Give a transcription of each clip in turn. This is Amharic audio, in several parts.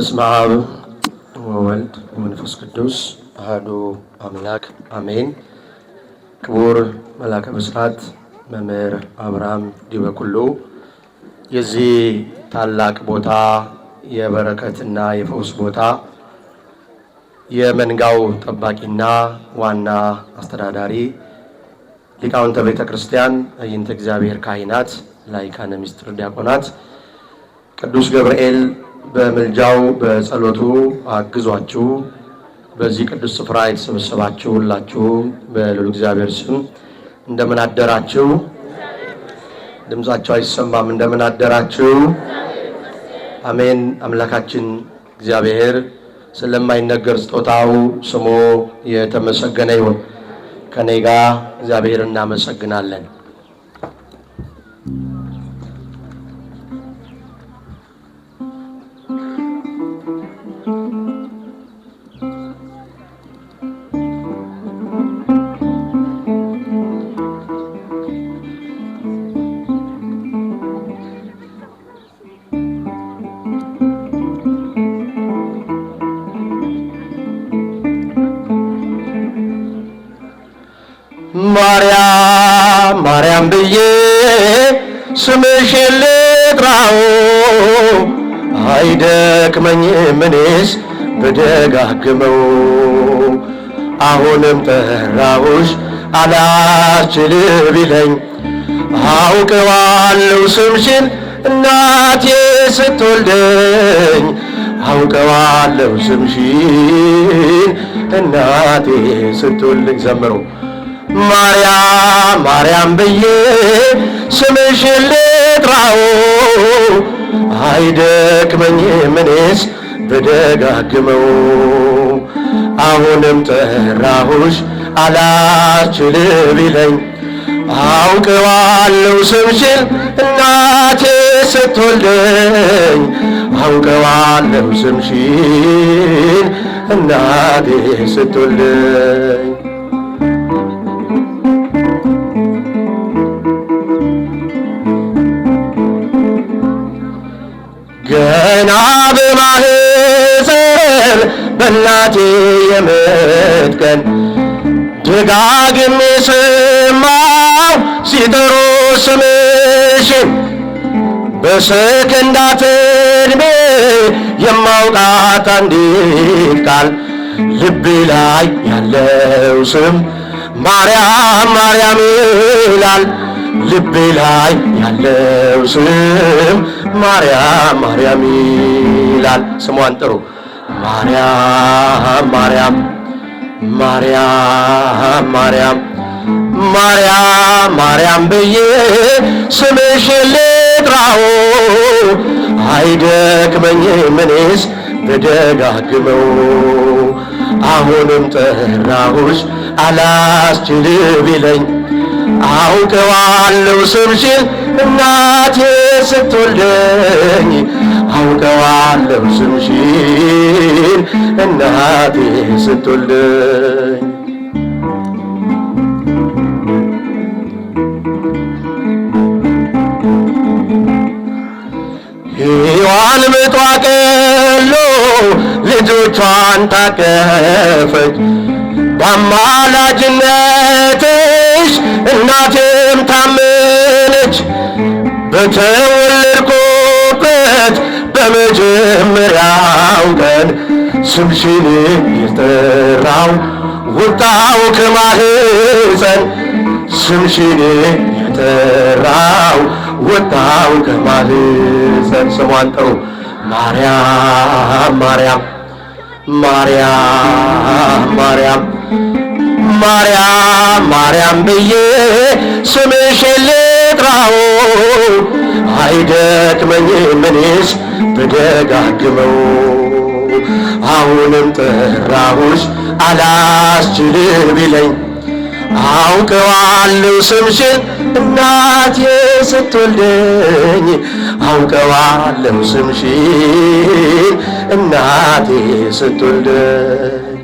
በስመ አብ ወወልድ ወመንፈስ ቅዱስ አሐዱ አምላክ አሜን። ክቡር መልአከ ብስራት መምህር አብርሃም ዲበኩሉ የዚህ ታላቅ ቦታ የበረከትና የፈውስ ቦታ የመንጋው ጠባቂና ዋና አስተዳዳሪ ሊቃውንተ ቤተ ክርስቲያን፣ አይንተ እግዚአብሔር ካህናት፣ ላይካነ ምስጢር ዲያቆናት፣ ቅዱስ ገብርኤል በመልጃው በጸሎቱ አግዟችሁ በዚህ ቅዱስ ስፍራ የተሰበሰባችሁ ሁላችሁ በልዑል እግዚአብሔር ስም እንደምን አደራችሁ? ድምጻችሁ አይሰማም። እንደምን አደራችሁ? አሜን። አምላካችን እግዚአብሔር ስለማይነገር ስጦታው ስሙ የተመሰገነ ይሁን። ከኔ ጋር እግዚአብሔር እናመሰግናለን። ማርያም ማርያም ብዬ ስምሽን ልጥራው አይደክመኝም እኔስ ብደጋግመው። አሁንም ጠራሁሽ አላስችል ቢለኝ አውቀዋለሁ ስምሽን እናቴ ስትወልደኝ። አውቀዋለሁ ስምሽን እናቴ ስትወልደኝ። ዘምሩ ማርያም ማርያም ብዬ ስምሽን ልጥራው አይደክመኝም እኔስ ብደጋግመው። አሁንም ጠራሁሽ አላስችል ቢለኝ አውቀዋለሁ ስምሽን እናቴ ስትወልደኝ። አውቀዋለሁ ስምሽን እናቴ ስትወልደኝ። ገና በማህፀን በእናቴ የምጥ ቀን ደጋግሜ ሰማሁ ሲጠሩ ስምሽን። በሰከንዳት ዕድሜ የማውቃት አንዲት ቃል ልቤ ላይ ያለው ስም ማርያም ማርያም ይላል። ልቤ ላይ ያለው ስም ማርያም ማርያም ይላል። ስሟን ጥሩ። ማርያም ማርያም ማርያም ማርያም ማርያም ማርያም ብዬ ስምሽን ልጥራው አይደክመኝም እኔስ ብደጋግመው። አሁንም ጠራሁሽ አላስችል ቢለኝ አውቀዋለሁ ስምሽን እናቴ ስትወልደኝ። አውቀዋለሁ ስምሽን እናቴ ስትወልደኝ። ሔዋን ምጧ ቀሎ ልጆቿን ታቀፈች። በአማላጅነትሽ እናቴም ታመነች። በተወለድኩበት በመጀመሪያው ቀን ስምሽን የጠራው ወጣው ከማህፀን። ስምሽን የጠራው ወጣው ከማህፀን። ስሟን ጥሩ። ማርያም ማርያም ማርያም ማርያም ማርያም ማርያም ብዬ ስምሽን ልጥራው አይደክመኝም እኔስ ብደጋግመው። አሁንም ጠራሁሽ አላስችል ቢለኝ አውቀዋለሁ ስምሽን እናቴ ስትወልደኝ። አውቀዋለሁ ስምሽን እናቴ ስትወልደኝ።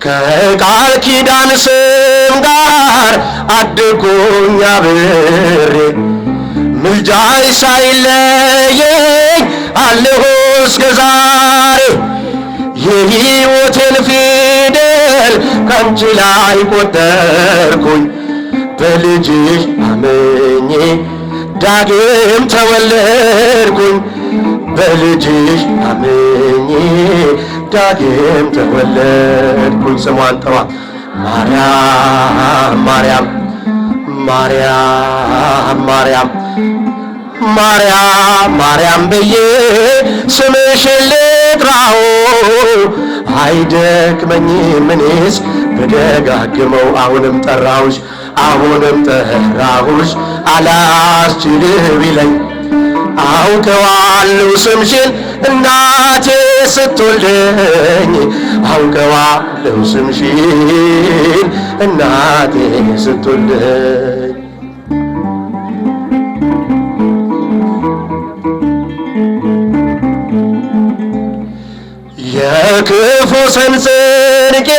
ከቃል ኪዳን ስሟ ጋር አደግኩኝ አብሬ ምልጃሽ ሳይለየኝ አለሁ እስከ ዛሬ የሕይወቴን ፊደል ካንቺ ላይ ቆጠርኩኝ በልጅሽ አምኜ ዳግም ተወለድኩኝ በልጅሽ አምኜ ዳግም ተወለድኩኝ። ስሟን ጥሯት ማርያም ማርያም ማርያም ማርያም ማርያም ማርያም ብዬ ስምሽን ልጥራው አይደክመኝም እኔስ ብደጋግመው። አሁንም ጠራሁሽ አሁንም ጠራሁሽ አላስችል ቢለኝ አውቀዋለሁ ስምሽን እናቴ ስትወልደኝ አውቀዋለሁ ስምሽን እናቴ ስትወልደኝ። የክፉ ሰንሰለቴ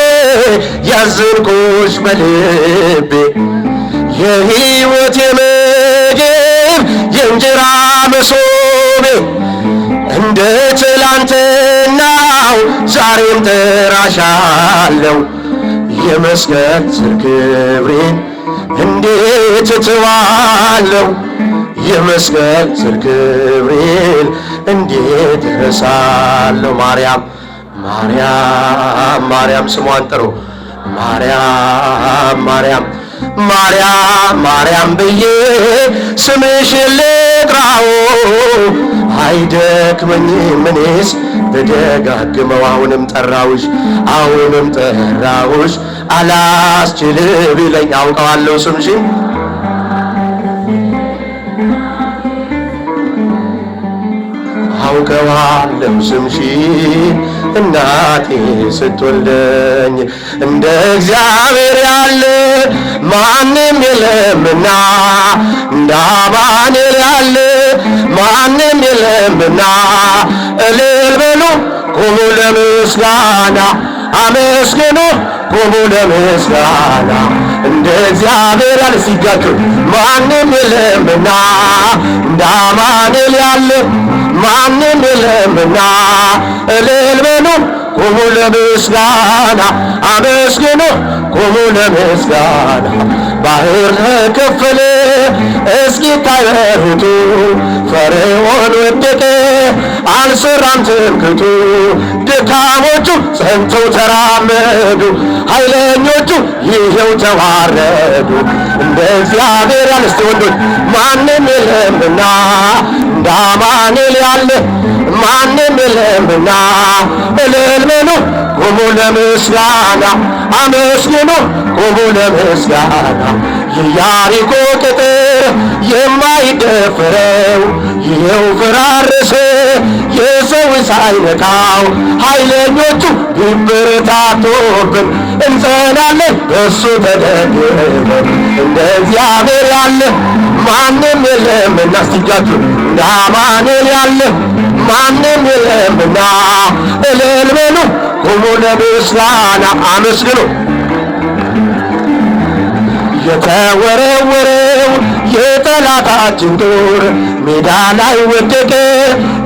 ያዘንኩሽ በልቤ የሕይወቴ ምግብ የእንጀራ መሶቤ እንደ ትላንትናው ዛሬም ጠራሻለሁ የመስቀል ስር ክብሬን እንዴት እተዋለሁ የመስቀል ስር ክብሬን እንዴት እረሳለሁ። ማርያም ማርያም ማርያም ስሟን ጥሩ ማርያም ማርያም ማርያም ማርያም ብዬ ስምሽን ልጥራው አይደክመኝም እኔስ ብደጋግመው። አሁንም ጠራሁሽ አሁንም ጠራሁሽ አላስችል ቢለኝ አውቀዋለሁ ስምሽን አውቀዋለሁ ስምሽን እናቴ ስትወልደኝ። እንደ እግዚአብሔር ያለ ማንም የለምና እንደ አማኑኤል ያለ ማንም የለምና እልል በሉ ቁሙ ለምስጋና አመስግኑ ቁሙ ለምስጋና እንደ እግዚአብሔር ያለ ሲጋችሁ ማንም የለምና እንደ አማኑኤል ያለ ማንም የለምና እልል በሉ ቁሙ ለምስጋና አመስግኑ ቁሙ ለምስጋና። ባህር ተከፈለ እስኪታይ በርቱ ፈርዖን ወደቀ አልሰራም ትምክህቱ። ደካሞቹ ጸንተው ተራመዱ ኃይለኞቹ ይኸው ተዋረዱ። እንደ እግዚአብሔር ያለ እስቲ ወንዶች ማንም የለምና እንደ አማኑኤል ያለ ማንም የለምና እልል በሉ ቁሙ ለምስጋና አመስግኑ ቁሙ ለምስጋና። የኢያሪኮ ቅጥር የማይደፍረው ይኸው ፈራረሰ የሰው ሳይነካው። ኃይለኞቹ ቢበረታቱብን እንጸናለን በእሱ ተደግፈን። እንደ እግዚአብሔር ያለ ማንም የለምና እስቲጃችሁ እንደ አማኑኤል ያለ ማንም የለምና እልል በሉ ቁሙ ለምስጋና አመስግኑ። የተወረወረው የጠላታችን ጦር ሜዳ ላይ ወደቀ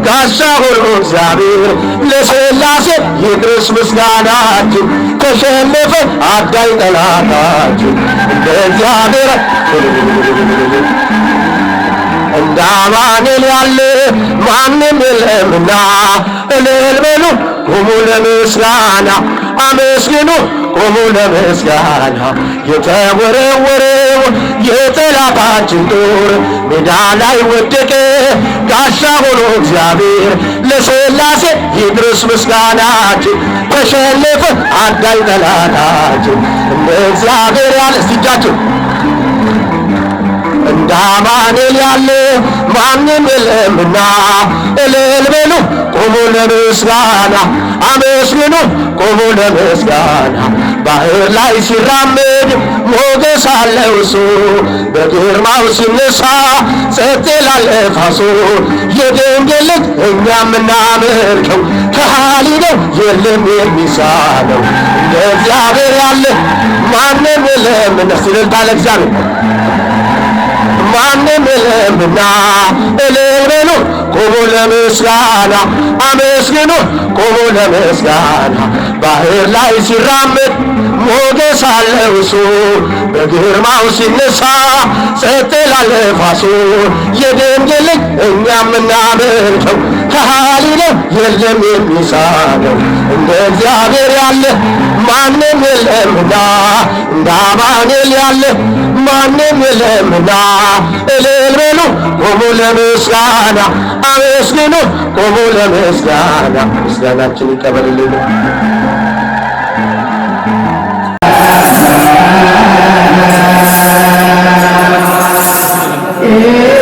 ጋሻ ሆኖ እግዚአብሔር ለሥላሴ ይድረስ ምስጋናችን። ተሸነፈ አዳኝ ጠላታችን እንደ እግዚአብሔር እንደ አማኑኤል ያለ ማንም የለምና እልል በሉ ቁሙ ለምስጋና አመስግኑ ቁሙ ለምስጋና። የተወረወረው የጠላታችን ጦር ሜዳ ላይ ወደቀ ጋሻ ሆኖ እግዚአብሔር ለሥላሴ ይድረስ ምስጋናችን። ተሸነፈ አዳኝ ጠላታችን እንደ እግዚአብሔር ያለ እስቲ እጃችሁ እንደ አማኑኤል ያለ ማንም የለምና እልል በሉ ቁሙ ለምስጋና አመስግኑ ቁሙ ለምስጋና። ባህር ላይ ሲራመድ ሞገስ አለው እሱ በግርማው ሲነሳ ጸጥ ይላል ነፋሱ። የድንግል ልጅ እኛ የምናመልከው ከሃሊ ነው የለም የሚሳነው እንደ እግዚአብሔር ያለ ማንም የለምና ሲልታ ለእግዚአብሔር ማንም የለምና እልል በሉ ቁሙ ለምስጋና አመስግኑ ቁሙ ለምስጋና ባህር ላይ ሲራመድ ሞገስ አለው እሱ በግርማው ሲነሳ ጸጥ ይላል ነፋሱ የድንግል ልጅ እኛም እናመልከው ከሃሊ ነው የለም የሚሳነው እንደ እግዚአብሔር ያለ ማንም የለምና እንደ አማኑኤል ያለ ማንም የለምና እልል በሉ ቁሙ ለምስጋና አመስግኑ ቁሙ ለምስጋና ምስጋናችን ይቀበልልን። Yeah.